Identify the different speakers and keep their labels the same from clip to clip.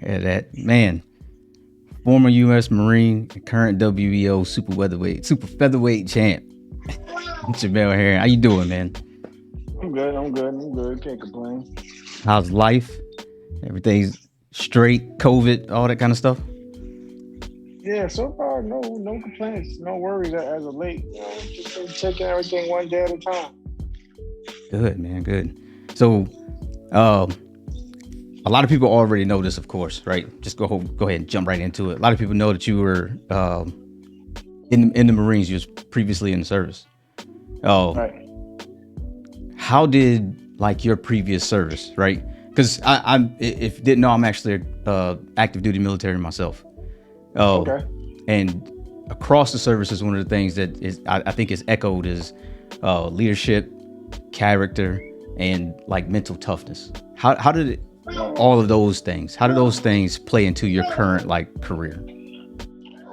Speaker 1: Yeah, that man, former U.S. Marine, and current WBO super featherweight champ, Jamel Herring. How you doing, man?
Speaker 2: I'm good. Can't complain.
Speaker 1: How's life? Everything's straight. COVID, all that kind of stuff.
Speaker 2: Yeah, so far no complaints, no worries as of late. Just been taking everything one day at a time.
Speaker 1: Good, man. Good. So, um, a lot of people already know this, of course, right? Just go ahead and jump right into it. A lot of people know that you were in the Marines. You was previously in the service. Oh,
Speaker 2: Right.
Speaker 1: how did like your previous service, right? Because I'm if you didn't know, I'm actually active duty military myself. Oh,
Speaker 2: Okay.
Speaker 1: and across the service is one of the things that is I think is echoed is leadership, character, and like mental toughness. How did it all of those things? How do those things play into your current like career?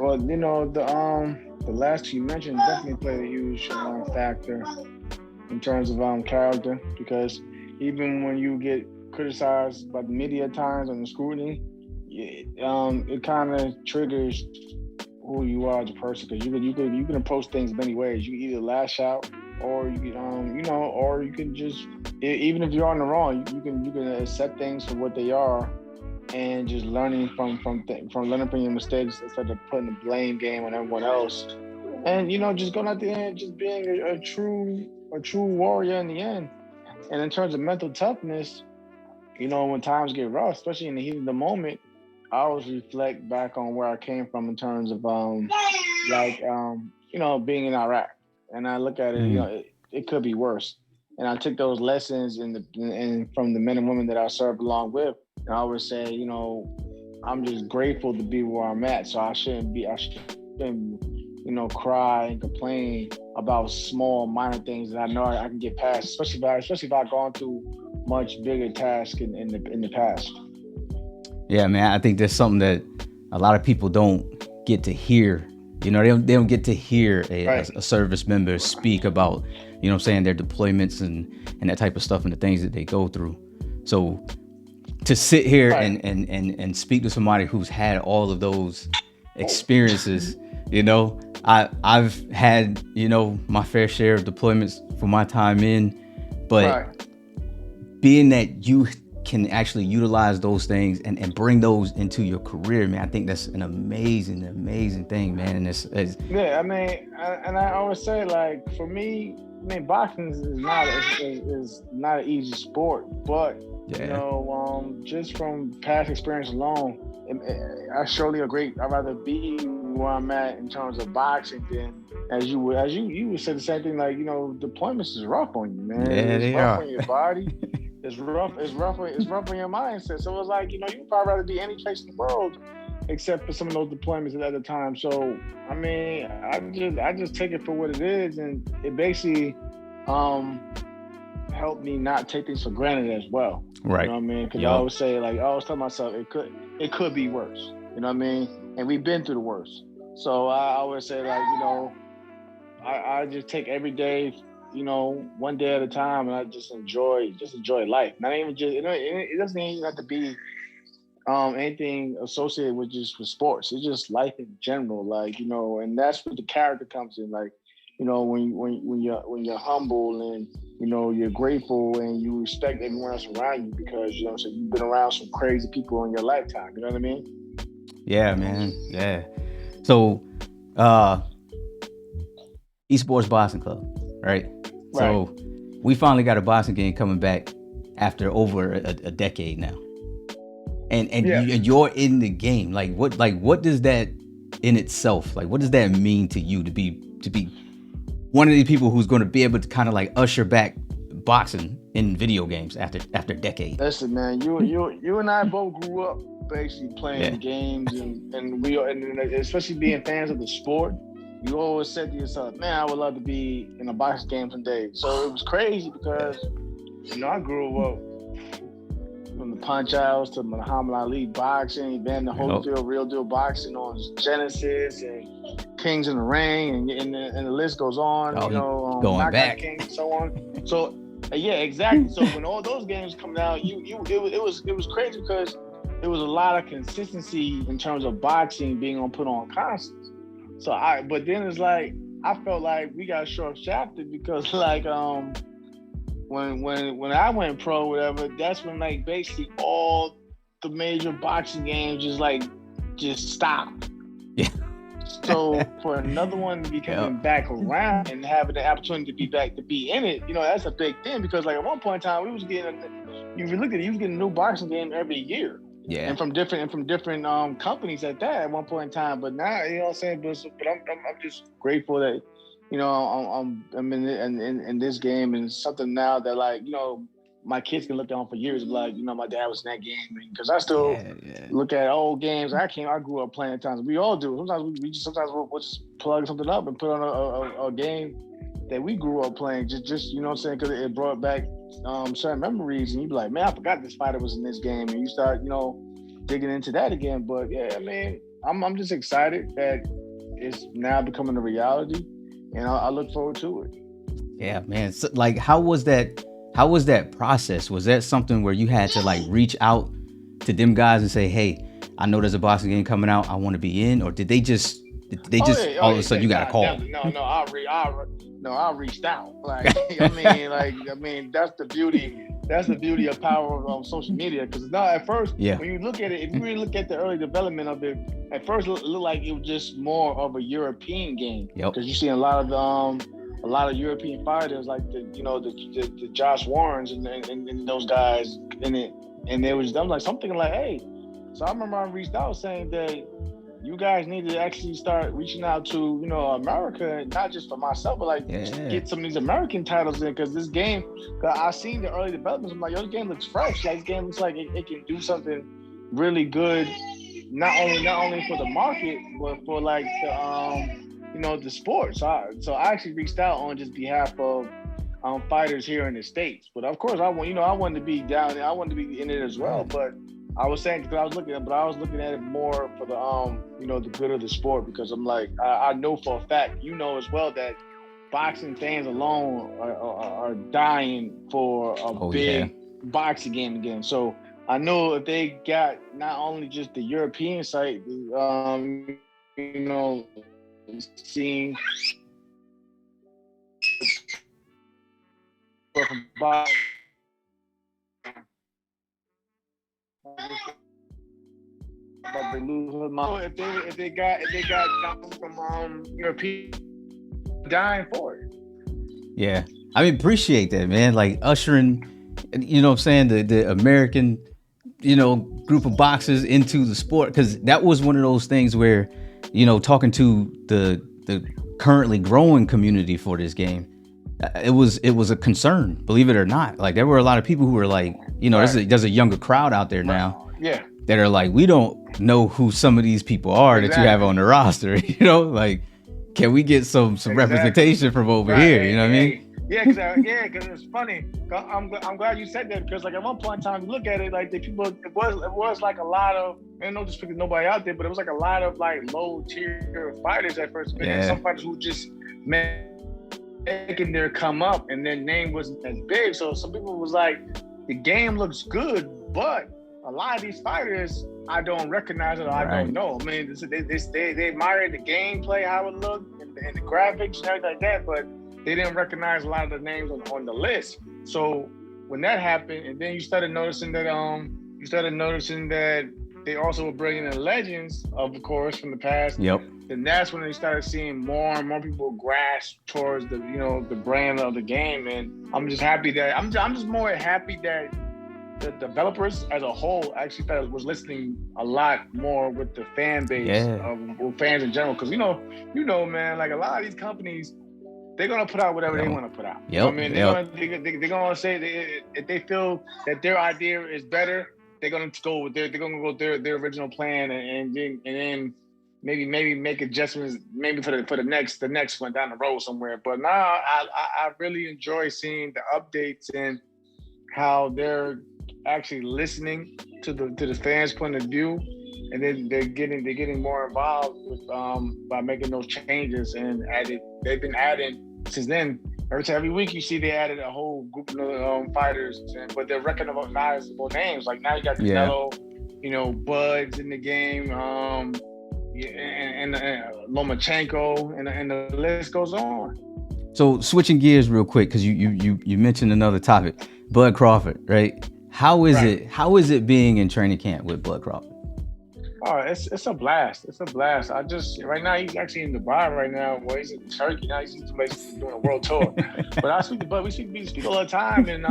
Speaker 2: Well, the last you mentioned definitely played a huge factor in terms of character because even when you get criticized by the media at times and the scrutiny, it kind of triggers who you are as a person because you can approach things many ways. You can either lash out or you can or you can just even if you're on the wrong, you can accept things for what they are and just learning from learning from your mistakes instead of putting the blame game on everyone else. And just going out there and just being a true warrior in the end. And in terms of mental toughness, when times get rough, especially in the heat of the moment, I always reflect back on where I came from in terms of being in Iraq, and I look at it,
Speaker 1: Mm.
Speaker 2: it could be worse. And I took those lessons and from the men and women that I served along with, and I always say, I'm just grateful to be where I'm at. So I shouldn't, cry and complain about small, minor things that I know I can get past, especially if I've gone through much bigger tasks in the past.
Speaker 1: Yeah, man. I think there's something that a lot of people don't get to hear. They don't get to hear
Speaker 2: Right.
Speaker 1: a service member speak about, what I'm saying, their deployments and that type of stuff and the things that they go through. So to sit here
Speaker 2: Right.
Speaker 1: and speak to somebody who's had all of those experiences, I've had, my fair share of deployments for my time in, but
Speaker 2: Right.
Speaker 1: being that you can actually utilize those things and bring those into your career, man, I think that's an amazing thing, man. And it's
Speaker 2: Yeah, and I always say, like, for me, boxing is not an easy sport, but
Speaker 1: yeah,
Speaker 2: just from past experience alone, I surely agree. I'd rather be where I'm at in terms of boxing than as you would say the same thing. Like, deployments is rough on you, man.
Speaker 1: yeah,
Speaker 2: It's
Speaker 1: they
Speaker 2: rough
Speaker 1: are.
Speaker 2: on your body. It's rough. It's rough on your mindset. So it's like, you'd probably rather be any place in the world except for some of those deployments at the time. So I just take it for what it is, and it basically um helped me not take things for granted as well. You know
Speaker 1: Right.
Speaker 2: what I mean? Because I
Speaker 1: Yup.
Speaker 2: always say, like, I always tell myself it could be worse. You know what I mean? And we've been through the worst. So I always say, like, I just take every day, one day at a time, and I just enjoy life. Not even just it doesn't even have to be anything associated with just with sports. It's just life in general, like, and that's where the character comes in. Like, when you're humble and you're grateful and you respect everyone else around you because so you've been around some crazy people in your lifetime. You know what I mean?
Speaker 1: Yeah, man. Yeah. So, uh, eSports Boxing Club, right?
Speaker 2: Right.
Speaker 1: So, we finally got a boxing game coming back after over a decade now,
Speaker 2: Yeah.
Speaker 1: and you're in the game. What does that in itself, like, what does that mean to you to be one of these people who's going to be able to kind of like usher back boxing in video games after a decade?
Speaker 2: Listen, man, you and I both grew up basically
Speaker 1: Yeah.
Speaker 2: playing games, and especially being fans of the sport. You always said to yourself, "Man, I would love to be in a boxing game someday." So it was crazy
Speaker 1: Yeah.
Speaker 2: because I grew up from the Punch Outs to Muhammad Ali boxing, Evander
Speaker 1: Yep.
Speaker 2: Holyfield, Real Deal Boxing on Genesis, and Kings in the Ring, and the list goes on.
Speaker 1: Oh, he going
Speaker 2: Knockout
Speaker 1: back.
Speaker 2: King, and so on. So yeah, exactly. So when all those games come out, it was crazy because it was a lot of consistency in terms of boxing being put on consoles. But then it's like I felt like we got short shafted because like when I went pro, whatever, that's when like basically all the major boxing games just stopped.
Speaker 1: Yeah.
Speaker 2: So for another one to be coming back around and having the opportunity to be in it, that's a big thing because like at one point in time we was getting, if you look at it, you was getting a new boxing game every year.
Speaker 1: Yeah.
Speaker 2: And from different companies at that at one point in time. But now, you know what I'm saying? But I'm just grateful that, I'm in this game, and it's something now that like, my kids can look on for years and be like, my dad was in that game, because I still look at old games. I grew up playing at times. We all do. Sometimes we'll just plug something up and put on a game that we grew up playing. Just you know what I'm saying? Because it brought back certain memories, and you'd be like, man, I forgot this fighter was in this game, and you start digging into that again. But yeah, I mean, I'm just excited that it's now becoming a reality, and I look forward to it.
Speaker 1: Yeah, man. So, like, how was that process? Was that something where you had to like reach out to them guys and say, hey, I know there's a boxing game coming out, I want to be in? Or did they just all of a sudden you got a call? I reached out. Like, I mean, that's the beauty of power of social media. Because at first, when you look at it, if you really look at the early development of it, at first it looked like it was just more of a European game. Because you see a lot of European fighters like the Josh Warrens and those guys in it, and I'm thinking like, hey. So I remember I reached out saying that you guys need to actually start reaching out to America, not just for myself, but like get some of these American titles in, because this game, I seen the early developments. I'm like, this game looks fresh. Like, this game looks like it can do something really good, not only for the market, but for like the sport. So I actually reached out on just behalf of fighters here in the States. But of course, I wanted to be down there. I wanted to be in it as well. But I was saying, because I was looking at it more for the the good of the sport, because I'm like, I know for a fact, as well, that boxing fans alone are dying for a big boxing game again. So I know if they got not only just the European site, seeing boxing. But they lose her mind. If they got from European, dying for it. Yeah, I mean, appreciate that, man. Like ushering, what I'm saying, the American, group of boxers into the sport, because that was one of those things where, talking to the currently growing community for this game, it was a concern, believe it or not. Like, there were a lot of people who were like, there's a younger crowd out there now.
Speaker 2: Yeah.
Speaker 1: That are like, we don't know who some of these people are that you have on the roster. Like, can we get some representation from over here? You know what I mean?
Speaker 2: Yeah, because it's funny. I'm glad you said that, because like at one point in time, you look at it like the people, it was like a lot of, and no disrespect to nobody out there, but it was like a lot of like low tier fighters at first. And some fighters who just making their come up, and their name wasn't as big. So some people was like, the game looks good, but a lot of these fighters, I don't recognize it, or I don't know. I mean, they admired the gameplay, how it looked, and the graphics and everything like that, but they didn't recognize a lot of the names on the list. So when that happened, and then you started noticing that they also were bringing in legends, of course, from the past.
Speaker 1: Yep.
Speaker 2: Then that's when they started seeing more and more people grasp towards the the brand of the game. And I'm just happy that I'm just more happy that the developers as a whole actually was listening a lot more with the fan base, with fans in general. Because man, like a lot of these companies, they're gonna put out whatever they want to put out.
Speaker 1: Yep.
Speaker 2: I mean, they're gonna say if they feel that their idea is better, they're gonna go with their original plan, and then maybe make adjustments maybe for the next one down the road somewhere. But now I really enjoy seeing the updates and how they're actually listening to the fans' point of view, and then they're getting more involved with by making those changes. And they've been adding since then. Every week you see they added a whole group of fighters, but they're recognizable names. Like now you got Canelo, Bud's in the game, and Lomachenko, and the list goes on.
Speaker 1: So switching gears real quick, because you mentioned another topic, Blood Crawford, right? How is it being in training camp with Blood Crawford?
Speaker 2: Oh, it's a blast. It's a blast. Right now he's actually in Dubai right now. Well, he's in Turkey now. He's basically doing a world tour. But we speak all the time. And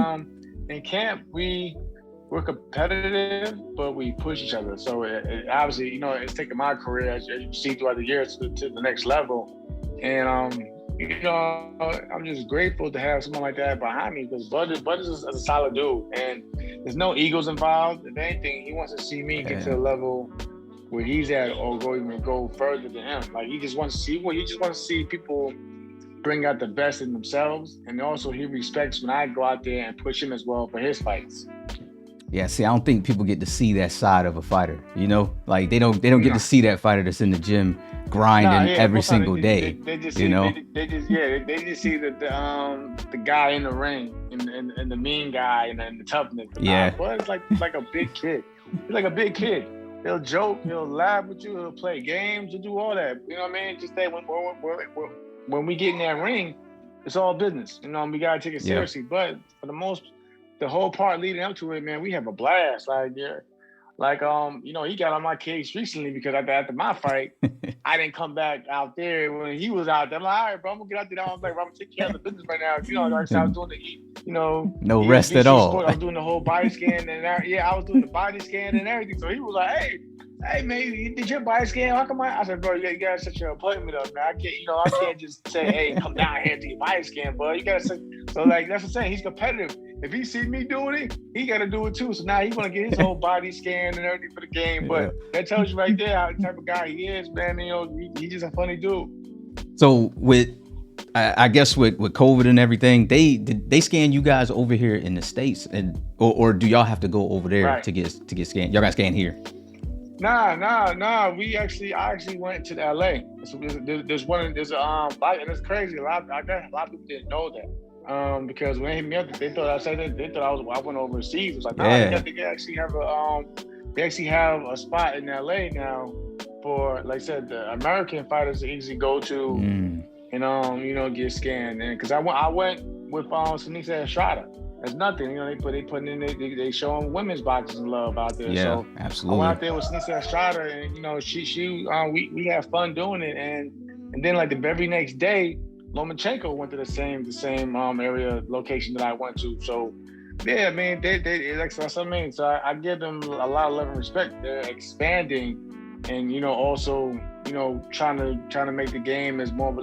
Speaker 2: in camp we're competitive, but we push each other. So it obviously, it's taken my career, as you see throughout the years, to the next level. And I'm just grateful to have someone like that behind me, because Bud is a solid dude, and there's no egos involved. If anything, he wants to see me get to a level where he's at, or go further than him. Like, he just wants to see people bring out the best in themselves, and also he respects when I go out there and push him as well for his fights.
Speaker 1: Yeah, see, I don't think people get to see that side of a fighter. Like they don't get to see that fighter that's in the gym grinding every single day.
Speaker 2: They just see the guy in the ring, and the mean guy, and the toughness. But it's like a big kid. He's like a big kid. He'll joke, he'll laugh with you, he'll play games, he'll do all that. You know what I mean? Just that when we get in that ring, it's all business. We gotta take it seriously. But for the whole part leading up to it, man, we have a blast. He got on my case recently because after my fight, I didn't come back out there when he was out there. I'm like, all right, bro, I'm gonna get out there. I was like, bro, I'm gonna take care of the business right now. I was doing
Speaker 1: no rest at all.
Speaker 2: Sport. I was doing the whole body scan I was doing the body scan and everything. So he was like, hey, man, you did your body scan? How come I said, bro, you gotta set your appointment up, man. I can't just say, hey, come down here to your body scan, bro. You gotta set. So that's what I'm saying. He's competitive. If he see me doing it, he got to do it too. So now he's going to get his whole body scan and everything for the game. But that tells you right there how the type of guy he is, man. He's just a funny dude.
Speaker 1: So I guess with COVID and everything, they scan you guys over here in the States, or do y'all have to go over there to get scanned? Y'all got scanned here?
Speaker 2: Nah. I actually went to LA. So there's and it's crazy. A lot of people didn't know that. Because when they hit me up, they thought I went overseas. It was like, they actually have a spot in LA now for, like I said, the American fighters to easily go to and get scanned. And because I went with Sinisa Estrada. There's nothing, they showing women's boxing and love out there.
Speaker 1: Yeah,
Speaker 2: so
Speaker 1: absolutely.
Speaker 2: I went out there with Sinisa Estrada, and we had fun doing it, and then like the very next day, Lomachenko went to the same area location that I went to. So yeah, man, they like that's what I mean. So I give them a lot of love and respect. They're expanding, and also trying to make the game as more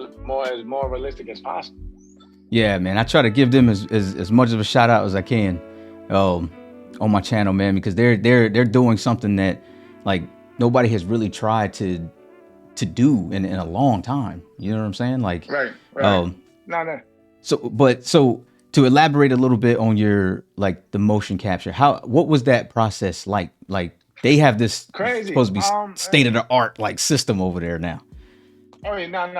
Speaker 2: realistic as possible.
Speaker 1: Yeah, man, I try to give them as much of a shout out as I can on my channel, man, because they're doing something that like nobody has really tried to do in a long time. You know what I'm saying? Like,
Speaker 2: right. No.
Speaker 1: So to elaborate a little bit on your, like, the motion capture, what was that process like? Like, they have this
Speaker 2: crazy,
Speaker 1: supposed to be state of the art like system over there now.
Speaker 2: Oh yeah, no.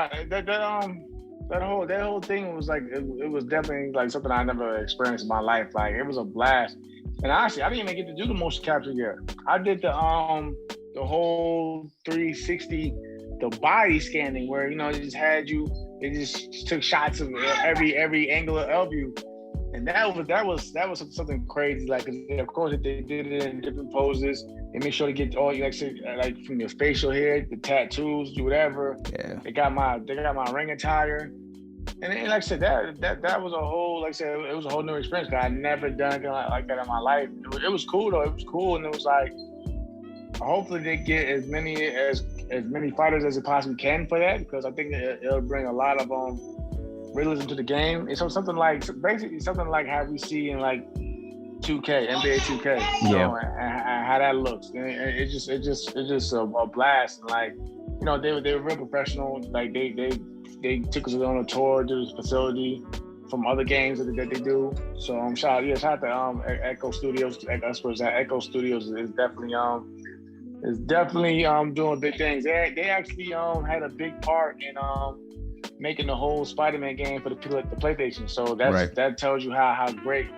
Speaker 2: That whole thing was like, it was definitely like something I never experienced in my life. Like, it was a blast. And honestly, I didn't even get to do the motion capture yet. I did the whole 360, the body scanning, where they just took shots of every angle of you, and that was something crazy. Like, of course they did it in different poses. They make sure to get all like from your facial hair, the tattoos, do whatever.
Speaker 1: Yeah.
Speaker 2: They got my ring attire, and like I said, that was a whole, like I said, it was a whole new experience. Cause I never done anything like that in my life. It was cool though. It was cool, and it was like, hopefully they get as many fighters as it possibly can for that, because I think it'll bring a lot of realism to the game. It's something like how we see in like 2K, NBA 2K, and how that looks. And it's just a blast. And like, they were real professional. Like they took us on a tour to the facility from other games that they do. So shout out to Echo Studios. Echo Studios is definitely doing big things. They actually had a big part in making the whole Spider-Man game for the PlayStation. So that tells you how great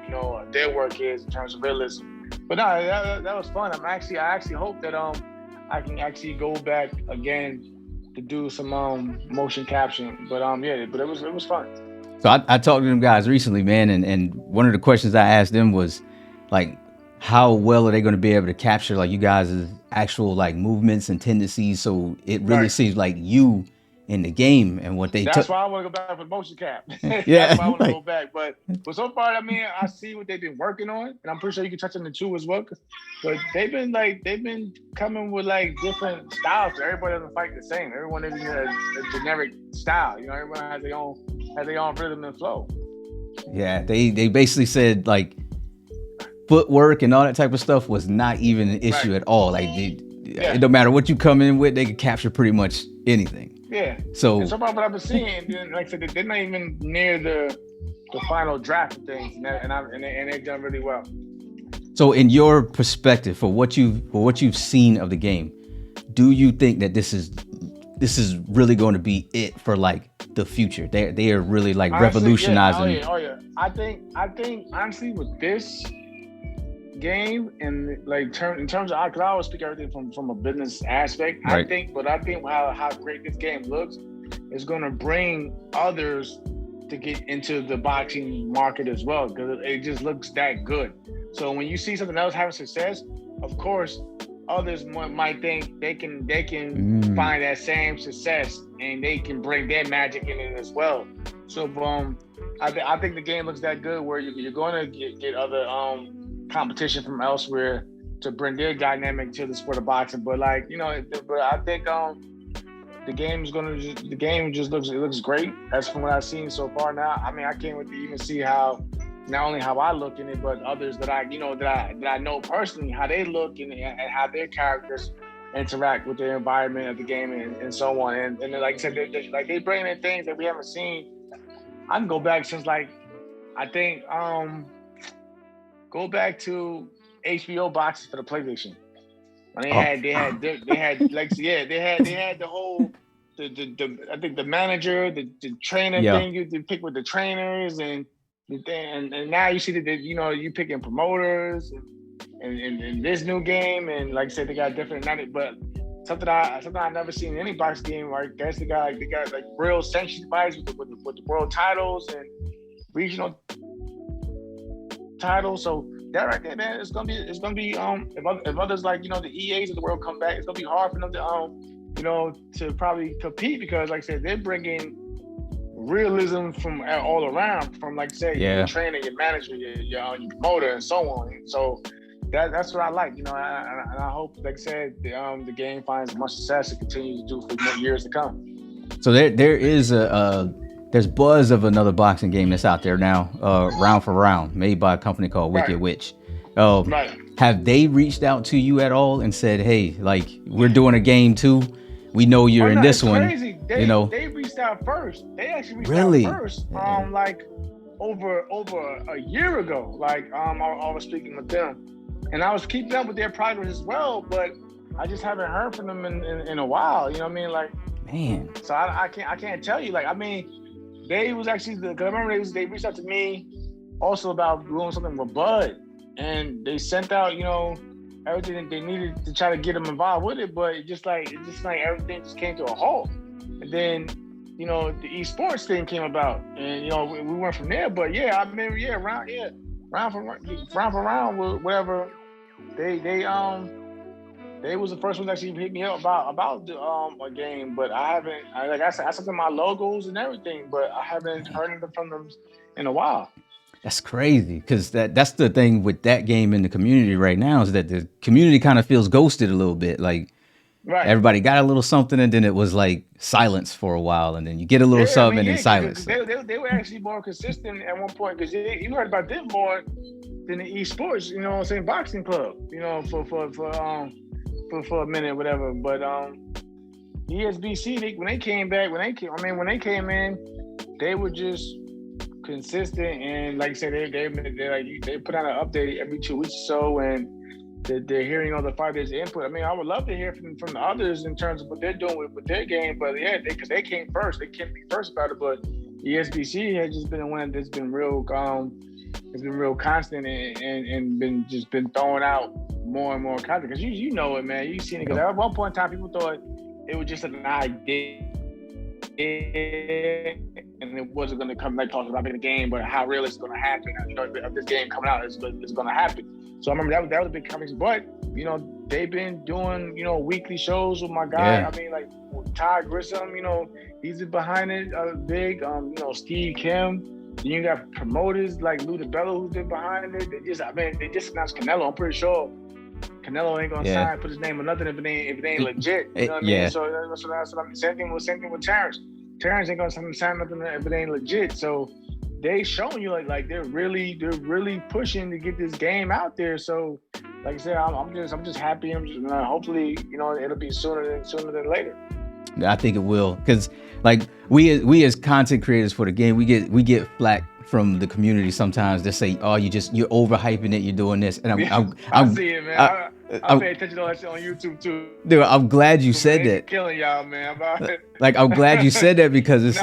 Speaker 2: their work is in terms of realism. But no, that was fun. I actually hope that I can actually go back again to do some motion caption. But but it was fun.
Speaker 1: So I talked to them guys recently, man, and one of the questions I asked them was like, how well are they going to be able to capture like you guys' actual like movements and tendencies, so it really seems like you in the game and what they.
Speaker 2: That's why I want to go back for the motion cap.
Speaker 1: Yeah,
Speaker 2: that's why I want to go back. But so far, I mean, I see what they've been working on, and I'm pretty sure you can touch on the two as well. But they've been coming with like different styles. Everybody doesn't fight the same. Everyone isn't a generic style. You know, everyone has their own rhythm and flow.
Speaker 1: Yeah, they basically said like footwork and all that type of stuff was not even an issue at all. Like no matter what you come in with, they could capture pretty much anything.
Speaker 2: Yeah.
Speaker 1: So
Speaker 2: far what I've been seeing, like I said, they're not even near the final draft of things, and they've done really well.
Speaker 1: So, in your perspective, for what you've seen of the game, do you think that this is really going to be it for like the future? They are really like honestly, revolutionizing.
Speaker 2: Yeah. Oh yeah. I think honestly with this game and like in terms of, because I always speak everything from a business aspect. Right. I think how great this game looks is going to bring others to get into the boxing market as well, because it just looks that good. So when you see something else having success, of course, others might think they can find that same success and they can bring their magic in it as well. So I think the game looks that good where you're going to get other competition from elsewhere to bring their dynamic to the sport of boxing. But like, you know, but I think the game just looks great. That's from what I've seen so far now. I mean, I can't wait to even see how not only how I look in it, but others that I know personally, how they look and how their characters interact with the environment of the game and so on. And like I said, they bring in things that we haven't seen. I can go back since like I think go back to HBO boxing for the PlayStation. When they had the whole I think the manager, the trainer thing you pick with the trainers and now you see that you picking promoters and this new game, and like I said, they got different, but something I never seen in any boxing game. Right, that's they got like real sanctioned fights with the world titles and regional titles. So that right there, man, it's gonna be if others like the EAs of the world come back, it's gonna be hard for them to to probably compete, because like I said, they're bringing realism from all around, from like say your trainer, your manager, your promoter, and so on. So that's what I like, and I hope, like I said, the game finds as much success and continues to do for years to come.
Speaker 1: So there is there's buzz of another boxing game that's out there now, Round for Round, made by a company called Wicked Witch. Have they reached out to you at all and said, hey, like, we're doing a game too? We know you're in this one.
Speaker 2: Crazy. They reached out first. They actually reached out first. Like over a year ago. Like I was speaking with them, and I was keeping up with their progress as well. But I just haven't heard from them in a while. You know what I mean? Like, man. So I can't tell you. Like, I mean, they was actually because I remember they reached out to me also about doing something with Bud, and they sent out everything that they needed to try to get them involved with it, but it's just like everything just came to a halt. And then, the eSports thing came about, and we went from there. But yeah, I mean, round for round, whatever. They was the first one that actually hit me up about a game, but I haven't. I sent them my logos and everything, but I haven't heard from them in a while.
Speaker 1: That's crazy, because that's the thing with that game in the community right now, is that the community kind of feels ghosted a little bit. Like, everybody got a little something, and then it was like silence for a while, and then you get a little something, and then silence.
Speaker 2: They were actually more consistent at one point, because you heard about them more than the eSports, boxing club, for a minute, whatever. But ESBC, when they came in, they were just consistent, and like I said, they put out an update every 2 weeks or so, and they're hearing all the fighters' input. I mean, I would love to hear from the others in terms of what they're doing with their game, but because they came first, they can't be first about it. But the ESBC has just been one that's been real it's been real constant and been throwing out more and more content. Because you know it, man. You seen it. Because at one point in time, people thought it was just an idea, and it wasn't going to come like talking about in the game, but how real it's going to happen. You know, if this game coming out, it's going to happen. So I remember that was a big conversation. But you know, they've been doing weekly shows with my guy.
Speaker 1: Yeah.
Speaker 2: I mean, like Ty Grissom, he's behind it big. Steve Kim. Then you got promoters like Lou DiBello who's been behind it. They just announced Canelo. I'm pretty sure Canelo ain't gonna sign, put his name or nothing if it ain't legit. You know what I mean? So that's what I'm same thing with Terrence. Terrence ain't gonna sign nothing if it ain't legit. So they showing you like they're really pushing to get this game out there. So like I said, I'm just happy. Hopefully it'll be sooner than later.
Speaker 1: I think it will, because like we as content creators for the game, we get flack from the community sometimes. They say, "Oh, you're overhyping it. You're doing this," and
Speaker 2: I see it, man. I pay attention to that shit on YouTube too.
Speaker 1: Dude, I'm glad you said that.
Speaker 2: Killing y'all, man.
Speaker 1: Like, I'm glad you said that, because it's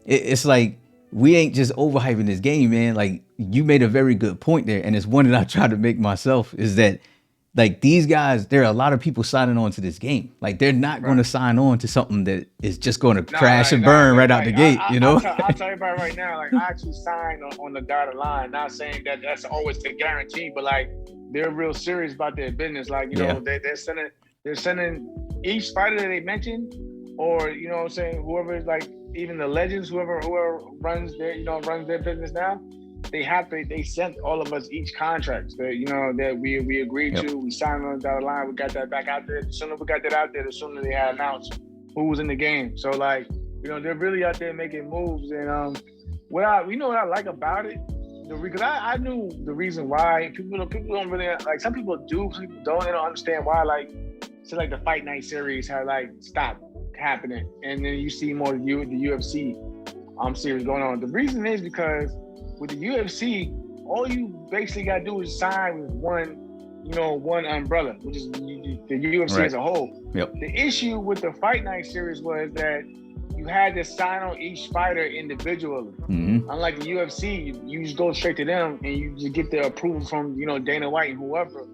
Speaker 1: it's like we ain't just overhyping this game, man. Like, you made a very good point there, and it's one that I try to make myself, is that like these guys, there are a lot of people signing on to this game. Like, they're not going to sign on to something that is just going to crash and burn right out the gate, you know?
Speaker 2: I'll tell everybody right now, like, I actually signed on the dotted line, not saying that that's always the guarantee, but like, they're real serious about their business. Like, they're sending each fighter that they mentioned, or, you know what I'm saying, whoever, like, even the legends, whoever runs their business now, they sent all of us each contracts that we agreed to. We signed on the dotted line. We got that back out there. The sooner we got that out there, the sooner they had announced who was in the game. So like, they're really out there making moves. And what I like about it, because I knew the reason why. People don't really like. Some people do, some people don't. They don't understand why. Like, so like the Fight Night series had like stopped happening, and then you see more of the UFC series going on. The reason is because with the UFC, all you basically got to do is sign with one umbrella, which is the UFC as a whole.
Speaker 1: Yep.
Speaker 2: The issue with the Fight Night series was that you had to sign on each fighter individually.
Speaker 1: Mm-hmm.
Speaker 2: Unlike the UFC, you just go straight to them and you just get the approval from Dana White and whoever,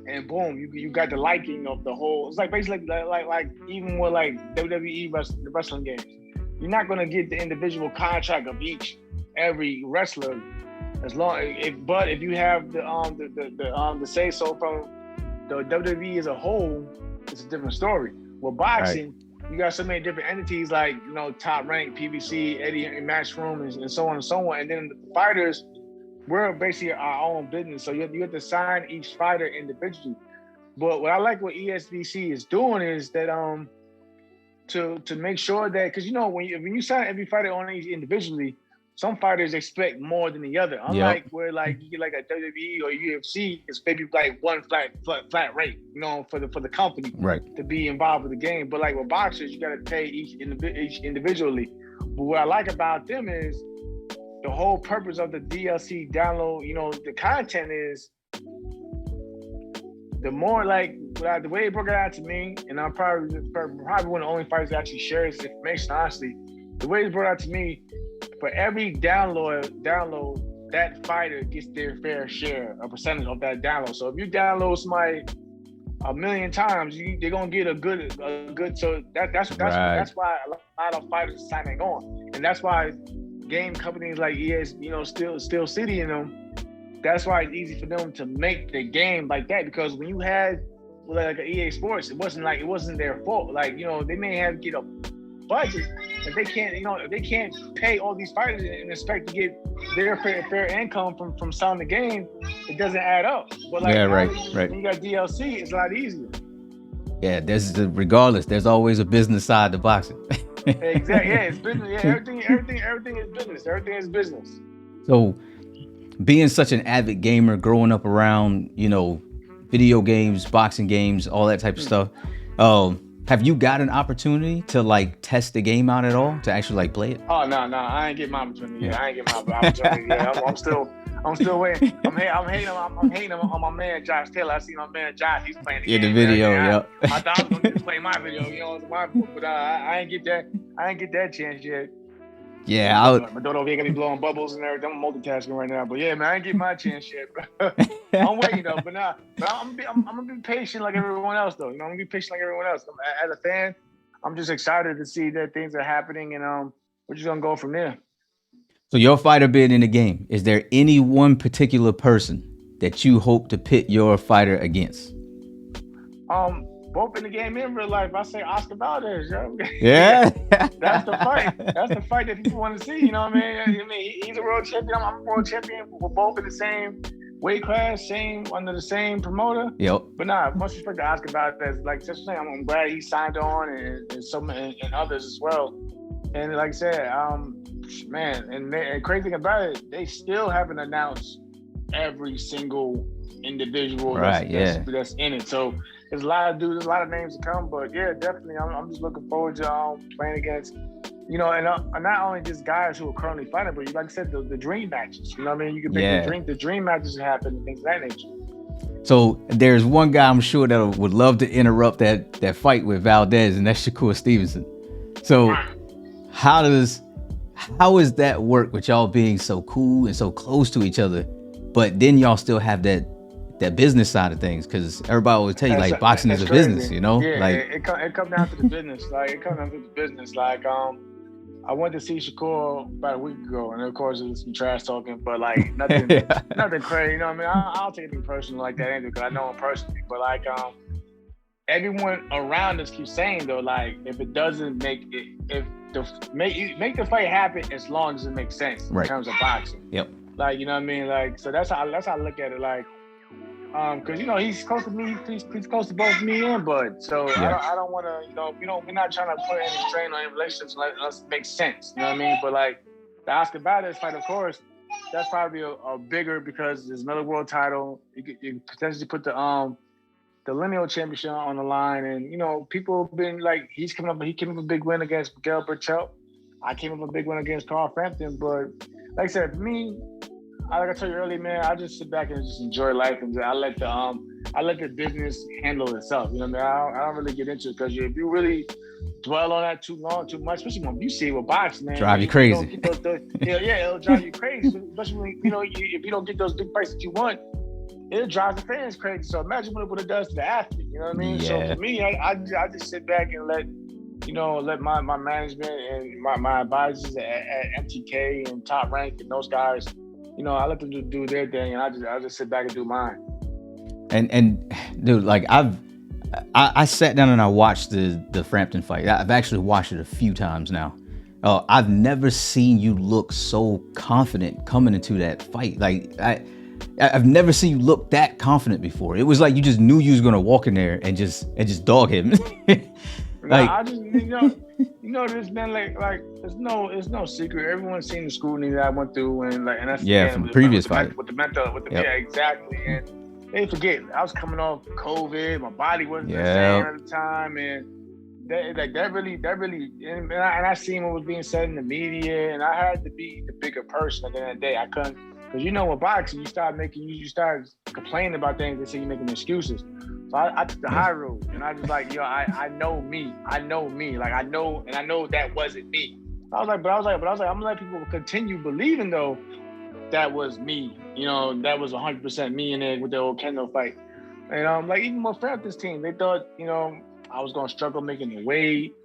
Speaker 2: and boom, you got the liking of the whole. It's like basically like even with like WWE the wrestling games, you're not gonna get the individual contract of every wrestler, but if you have the say so from the WWE as a whole, it's a different story. With boxing, you got so many different entities like Top Rank, PBC, Eddie and Matchroom, and so on and so on. And then the fighters, we're basically our own business, so you have to sign each fighter individually. But what I like what ESBC is doing is that to make sure that, because when you sign every fighter on each individually, some fighters expect more than the other. Unlike where like you get like a WWE or UFC, it's maybe like one flat rate, for the company to be involved with the game. But like with boxers, you got to pay each individually. But what I like about them is the whole purpose of the DLC download. The content is the more like the way it broke it out to me, and I'm probably one of the only fighters that actually shares this information. Honestly, the way it's brought out to me. For every download, that fighter gets their fair share, a percentage of that download. So if you download somebody 1 million times, they're gonna get a good. So that's why a lot of fighters are signing on, and that's why game companies like Steel City and them. That's why it's easy for them to make the game like that, because when you had like an EA Sports, it wasn't their fault. Like they may have to get a budget. If they can't pay all these fighters and expect to get their fair income from selling the game, it doesn't add up. But like, right. When you got DLC, it's a lot easier.
Speaker 1: Yeah, regardless, there's always a business side to boxing.
Speaker 2: Exactly. Yeah, it's business. Yeah, everything is business. Everything is business.
Speaker 1: So, being such an avid gamer, growing up around video games, boxing games, all that type of stuff. Have you got an opportunity to like test the game out at all, to actually like play it?
Speaker 2: Oh no, I ain't get my opportunity. Yeah, I ain't get my opportunity. Yeah, I'm still waiting. I'm hating on my man Josh Taylor. I see my man Josh. He's playing the game.
Speaker 1: The video.
Speaker 2: Yeah, I thought I was gonna just play my video. It's my book, but I ain't get that chance yet.
Speaker 1: Yeah,
Speaker 2: My daughter over here got me blowing bubbles and everything. I'm multitasking right now, but yeah, man, I ain't get my chance yet. I'm waiting though, but I'm gonna be patient like everyone else though. I'm gonna be patient like everyone else. As a fan, I'm just excited to see that things are happening, and we're just gonna go from there.
Speaker 1: So your fighter bid in the game, is there any one particular person that you hope to pit your fighter against?
Speaker 2: Both in the game and in real life, I say Oscar Valdez, yo.
Speaker 1: Yeah.
Speaker 2: That's the fight. That's the fight that people want to see. You know what I mean? He's a world champion. I'm a world champion. We're both in the same weight class, under the same promoter.
Speaker 1: Yep.
Speaker 2: But much respect to Oscar Valdez. Like just saying, I'm glad he signed on, and so many and others as well. And like I said, man, and crazy thing about it, they still haven't announced every single individual that's in it. So there's a lot of dudes, there's a lot of names to come. But yeah, definitely, I'm just looking forward to playing against, and not only just guys who are currently fighting, but like I said, the dream matches. You know what I mean? You can make the dream matches happen and things of that nature.
Speaker 1: So there's one guy I'm sure that would love to interrupt that fight with Valdez, and that's Shakur Stevenson. So how does that work with y'all being so cool and so close to each other, but then y'all still have that business side of things? Because everybody always tell you like boxing is a business,
Speaker 2: Yeah, like it comes down to the business. Like it comes down to the business. Like I went to see Shakur about a week ago, and of course it was some trash talking, but like nothing crazy. You know what I mean? I don't take anything personal like that either, because I know him personally. But like everyone around us keeps saying though, like if it doesn't make it, make the fight happen as long as it makes sense in terms of boxing.
Speaker 1: Yep.
Speaker 2: Like, you know what I mean? Like, so that's how I look at it. Like, because he's close to me, he's close to both me and Bud. So I don't want to, we're not trying to put any strain on any relationships unless it makes sense. You know what I mean? But like the Oscar Valdez fight, of course, that's probably a bigger, because there's another world title. You potentially put the lineal championship on the line, and people have been like, he came up with a big win against Miguel Berchelt. I came up with a big win against Carl Frampton. But like I said, for me, like I told you earlier, man, I just sit back and just enjoy life, and I let the business handle itself. You know what I mean? I don't really get into it, because if you really dwell on that too much, especially when you see it with boxing, man,
Speaker 1: drive you crazy.
Speaker 2: It'll drive you crazy. Especially when if you don't get those big fights that you want, it drives the fans crazy. So imagine what it does to the athlete. You know what I mean? Yeah. So for me, I just sit back and let my management and my advisors at MTK and Top Rank and those guys, I let them do their thing, and I just sit back and do mine.
Speaker 1: And dude, like I sat down and I watched the Frampton fight. I've actually watched it a few times now. I've never seen you look so confident coming into that fight. Like I've never seen you look that confident before. It was like you just knew you was gonna walk in there and just dog him.
Speaker 2: Like, I just this man, like it's no secret. Everyone's seen the scrutiny that I went through, and that's
Speaker 1: from previous fight
Speaker 2: with the mental, yeah, exactly. And they forget I was coming off COVID. My body wasn't the same at the time, and that really, and I seen what was being said in the media, and I had to be the bigger person at the end of the day. I couldn't, because with boxing, you start complaining about things. They say you're making excuses. So I took the high road, and I was like, I know me. Like I know that wasn't me. I was like, I'm gonna let people continue believing though that was me. That was 100% me in there with the old Kendall fight. And like even with Frampton's team, they thought I was gonna struggle making the weight.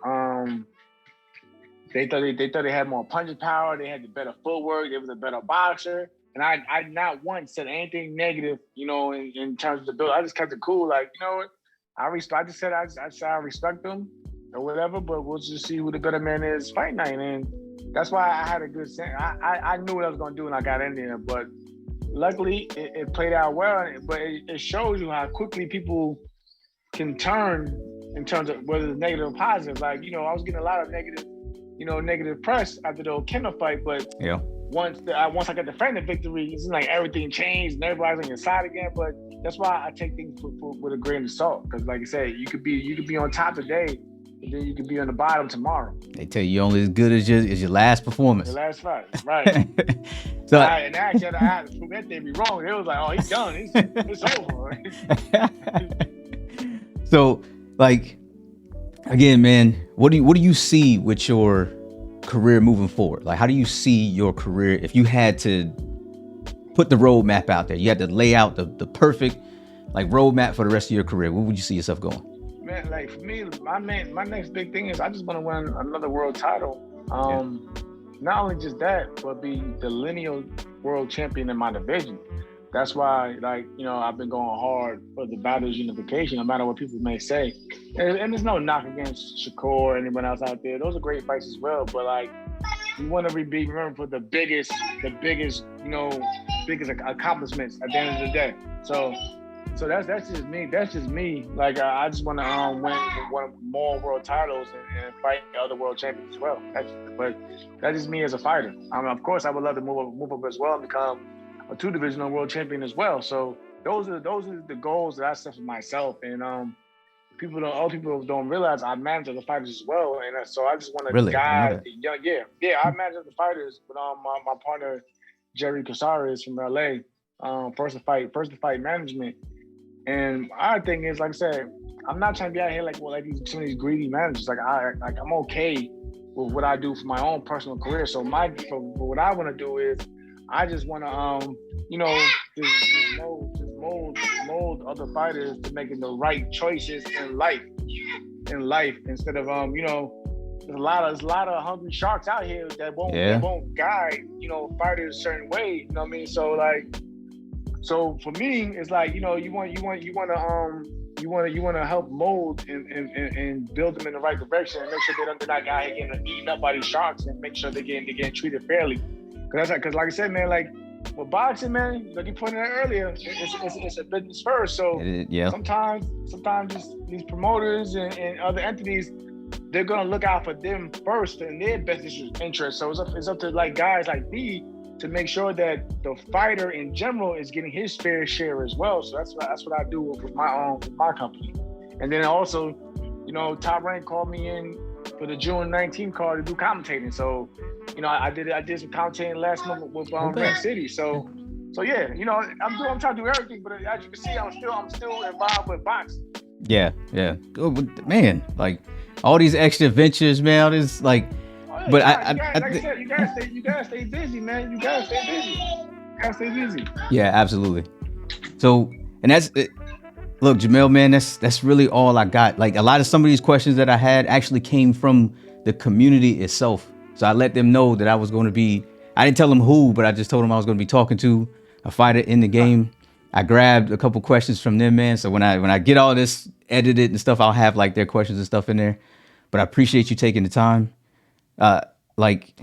Speaker 2: They thought they had more punching power. They had the better footwork. They was a better boxer. And I not once said anything negative, in terms of the build. I just kept it cool. Like, what? I just said I respect them or whatever, but we'll just see who the better man is fight night. And that's why I had a good sense. I knew what I was going to do when I got in there. But luckily, it played out well. But it shows you how quickly people can turn in terms of whether it's negative or positive. Like, I was getting a lot of negative press after the Kendall fight, but once I got the Frampton victory, it's like everything changed and everybody's on your side again. But that's why I take things with a grain of salt, because like I said, you could be on top today, and then you could be on the bottom tomorrow. They
Speaker 1: tell you you're only as good as your last performance.
Speaker 2: Your last fight, right? So and actually, I had to prove that thing be wrong. It was like, oh, he's done. It's over.
Speaker 1: So, like, again, man, what do you see with your career moving forward? Like, how do you see your career if you had to put the roadmap out there? You had to lay out the perfect like roadmap for the rest of your career. Where would you see yourself going?
Speaker 2: Man, like for me, my next big thing is I just want to win another world title. Not only just that, but be the lineal world champion in my division. That's why, like, you know, I've been going hard for the battles unification, no matter what people may say. And there's no knock against Shakur or anyone else out there. Those are great fights as well. But like, you want to be remembered for the biggest, you know, biggest accomplishments at the end of the day. So that's just me. That's just me. Like I just want to win more world titles and fight other world champions as well. But that's just me as a fighter. Of course, I would love to move up as well and become a 2-divisional world champion as well. So those are the goals that I set for myself. And other people don't realize I manage other fighters as well. And so I just want to guide the young. Yeah. I manage other fighters, but my partner Jerry Casares from LA, first to fight management. And our thing is, like I said, I'm not trying to be out here like some of these greedy managers. Like I'm okay with what I do for my own personal career. So what I want to do is I just want to you know, just mold other fighters to making the right choices in life instead of you know, there's a lot of hungry sharks out here that won't guide, you know, fighters a certain way. You know what I mean? So for me, it's like, you know, you want to help mold and build them in the right direction and make sure they're not out here getting eaten up by these sharks and make sure they're getting treated fairly. Because like I said, man, like with boxing, man, like you pointed out earlier, it's a business first. So sometimes just these promoters and other entities, they're gonna look out for them first and their best interest. So it's up to like guys like me to make sure that the fighter in general is getting his fair share as well. So that's what I do with my company. And then also, you know, Top Rank called me in for the June 19th card to do commentating. So, you know, I did some commentating last month with Rank City. So yeah, you know, I'm trying to do everything, but as you can see, I'm still involved with boxing.
Speaker 1: Yeah. Man, like all these extra ventures, man, all this like. But
Speaker 2: like I said, you gotta stay busy, man. You gotta stay busy.
Speaker 1: Yeah, absolutely. So, and that's it. Look, Jamel, man, that's really all I got. Like some of these questions that I had actually came from the community itself. So I let them know that I was going to be. I didn't tell them who, but I just told them I was going to be talking to a fighter in the game. I grabbed a couple questions from them, man. So when I get all this edited and stuff, I'll have like their questions and stuff in there. But I appreciate you taking the time. Like,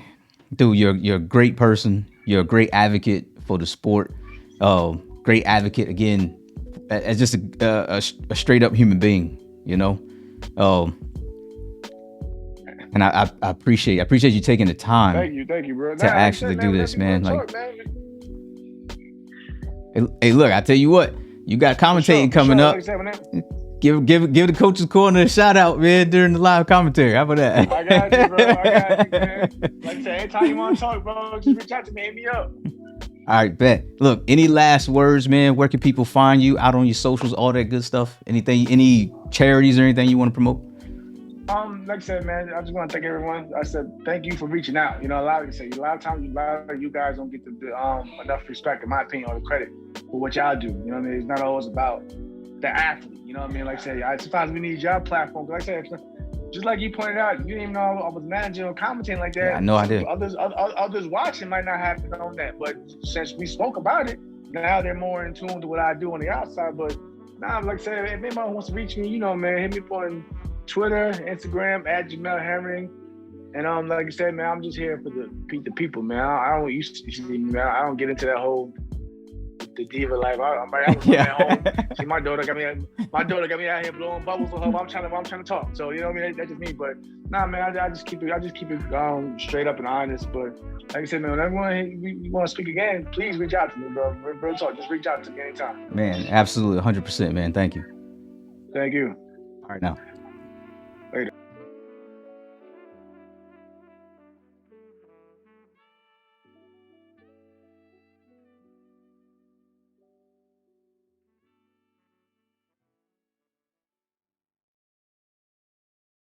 Speaker 1: dude, you're a great person. You're a great advocate for the sport. Great advocate again, as just a straight up human being, you know. And I appreciate you taking the time.
Speaker 2: Thank you, bro.
Speaker 1: To actually do this, man. Like, hey, look, I tell you what, you got commentating coming up. Give the Coach's Corner a shout out, man, during the live commentary. How about that?
Speaker 2: I got you, bro. Man. Like I said, anytime you want to talk, bro, just reach out to me, hit me up.
Speaker 1: All right, bet. Look, any last words, man? Where can people find you? Out on your socials, all that good stuff. Anything, any charities or anything you want to promote?
Speaker 2: Like I said, man, I just want to thank everyone. I said thank you for reaching out. You know, a lot of times you guys don't get enough respect, in my opinion, or the credit for what y'all do. You know what I mean? It's not always about the athlete. You know what I mean? Like I said, sometimes we need your platform. Like I said, just like you pointed out, you didn't even know I was managing or commentating like that.
Speaker 1: Yeah, I know I did.
Speaker 2: Others watching might not have known that, but since we spoke about it, now they're more in tune to what I do on the outside. But now, like I said, if anybody wants to reach me, you know, man, hit me up on Twitter, Instagram at Jamel Herring. And like I said, man, I'm just here for the people, man. I don't used to see me, man. I don't get into that whole the diva life. I'm at home. See, my daughter got me out here blowing bubbles for her. I'm trying to talk. So you know what I mean? That's just me. But nah, man, I just keep it straight up and honest. But like I said, man, when you want to speak again, please reach out to me, bro. Real talk, just reach out to me anytime.
Speaker 1: Man, absolutely, 100%, man. Thank you.
Speaker 2: Thank you.
Speaker 1: All right, now.
Speaker 2: Later.